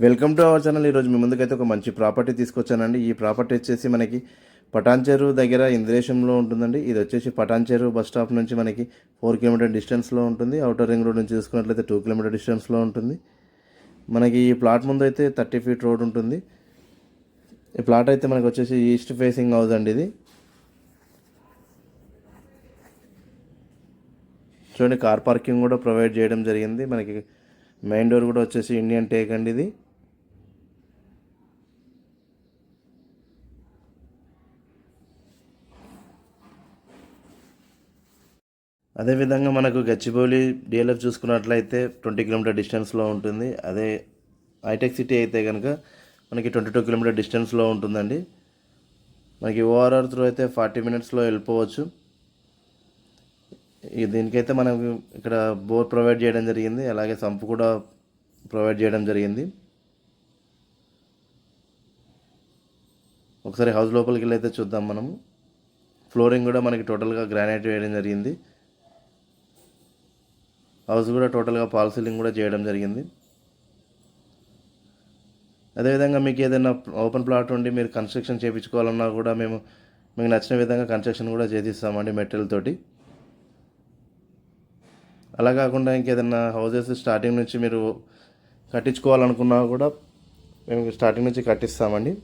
Welcome to our channel. ఈరోజు మీ ముందుకైతే ఒక మంచి ప్రాపర్టీ తీసుకొచ్చానండి. ఈ ప్రాపర్టీ వచ్చేసి మనకి పటాన్చెరు దగ్గర ఇంద్రేశంలో ఉంటుందండి. ఇది వచ్చేసి పటాన్చెరు బస్ స్టాప్ నుంచి మనకి 4 కిలోమీటర్ డిస్టెన్స్లో ఉంటుంది. అవుటర్ రింగ్ రోడ్ నుంచి చూసుకున్నట్లయితే 2 కిలోమీటర్ డిస్టెన్స్లో ఉంటుంది. మనకి ఈ ప్లాట్ ముందు అయితే 30 ఫీట్ రోడ్ ఉంటుంది. ఈ ప్లాట్ అయితే మనకి వచ్చేసి ఈస్ట్ ఫేసింగ్ హౌస్ అండి. ఇది చూడండి, కార్ పార్కింగ్ కూడా ప్రొవైడ్ చేయడం జరిగింది. మనకి మెయిన్ డోర్ కూడా వచ్చేసి ఇండియన్ టేక్ అండి. ఇది అదేవిధంగా మనకు గచ్చిబౌలి డిఎల్ఎఫ్ చూసుకున్నట్లయితే 20 కిలోమీటర్ డిస్టెన్స్లో ఉంటుంది. అదే హైటెక్ సిటీ అయితే కనుక మనకి 22 కిలోమీటర్ డిస్టెన్స్లో ఉంటుందండి. మనకి ఓఆర్ఆర్ త్రూ అయితే 40 మినిట్స్లో వెళ్ళిపోవచ్చు. దీనికైతే మనకు ఇక్కడ బోర్ ప్రొవైడ్ చేయడం జరిగింది, అలాగే సంపు కూడా ప్రొవైడ్ చేయడం జరిగింది. ఒకసారి హౌస్ లోపలికి వెళ్ళి అయితే చూద్దాం. మనము ఫ్లోరింగ్ కూడా మనకి టోటల్గా గ్రానైట్ వేయడం జరిగింది. హౌస్ కూడా టోటల్గా పాల్ సీలింగ్ కూడా చేయడం జరిగింది. అదేవిధంగా మీకు ఏదైనా ఓపెన్ ప్లాట్ ఉండి మీరు కన్స్ట్రక్షన్ చేయించుకోవాలన్నా కూడా మీకు నచ్చిన విధంగా కన్స్ట్రక్షన్ కూడా చేసిస్తామండి మెటీరియల్ తోటి. అలా కాకుండా ఇంకేదైనా హౌసెస్ స్టార్టింగ్ నుంచి మీరు కట్టించుకోవాలనుకున్నా కూడా మేము స్టార్టింగ్ నుంచి కట్టిస్తామండి.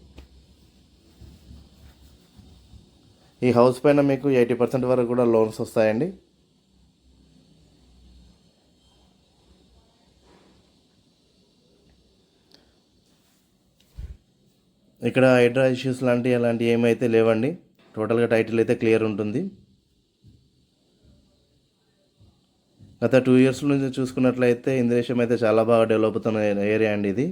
ఈ హౌస్ పైన మీకు 80% వరకు కూడా లోన్స్ వస్తాయండి. ఇక్కడ హైడ్రా ఇష్యూస్ అలాంటివి ఏమైతే లేవండి. టోటల్గా టైటిల్ అయితే క్లియర్ ఉంటుంది. గత 2 ఇయర్స్ నుంచి చూసుకున్నట్లయితే ఇంద్రేశం అయితే చాలా బాగా డెవలప్ అవుతున్న ఏరియా అండి ఇది.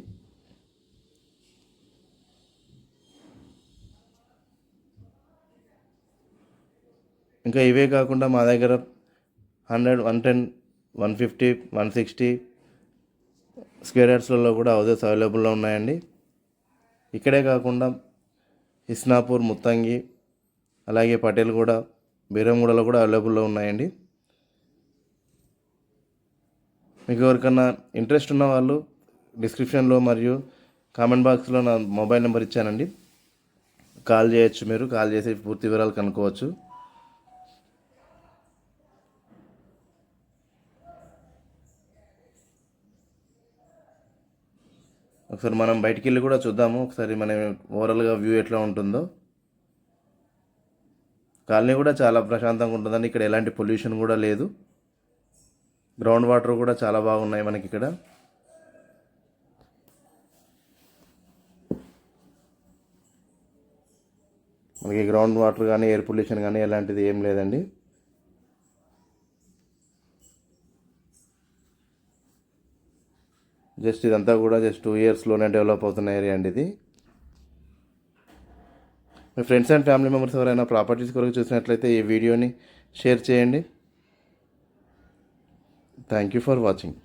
ఇంకా ఇవే కాకుండా మా దగ్గర 100, 110, 150, 160 స్క్వేర్ యార్డ్స్లలో కూడా హౌసెస్ అవైలబుల్లో ఉన్నాయండి. ఇక్కడే కాకుండా ఇస్నాపూర్, ముత్తంగి, అలాగే పటేల్గూడ, బీరంగూడలో కూడా అవైలబుల్లో ఉన్నాయండి. మీకు ఎవరికన్నా ఇంట్రెస్ట్ ఉన్న వాళ్ళు డిస్క్రిప్షన్లో మరియు కామెంట్ బాక్స్లో నా మొబైల్ నెంబర్ ఇచ్చానండి, కాల్ చేయొచ్చు. మీరు కాల్ చేసి పూర్తి వివరాలు కనుక్కోవచ్చు. ఒకసారి మనం బయటికి వెళ్ళి కూడా చూద్దాము. ఒకసారి మన ఓవరాల్గా వ్యూ ఎట్లా ఉంటుందో. కాలనీ కూడా చాలా ప్రశాంతంగా ఉంటుందండి. ఇక్కడ ఎలాంటి పొల్యూషన్ కూడా లేదు. గ్రౌండ్ వాటర్ కూడా చాలా బాగున్నాయి మనకి ఇక్కడ. మనకి గ్రౌండ్ వాటర్ కానీ ఎయిర్ పొల్యూషన్ కానీ ఎలాంటిది ఏం లేదండి. ఇదంతా కూడా 2 ఇయర్స్లోనే డెవలప్ అవుతున్న ఏరియా అండి ఇది. మీ ఫ్రెండ్స్ అండ్ ఫ్యామిలీ మెంబర్స్ ఎవరైనా ప్రాపర్టీస్ కొరకు చూసినట్లయితే ఈ వీడియోని షేర్ చేయండి. Thank you for watching.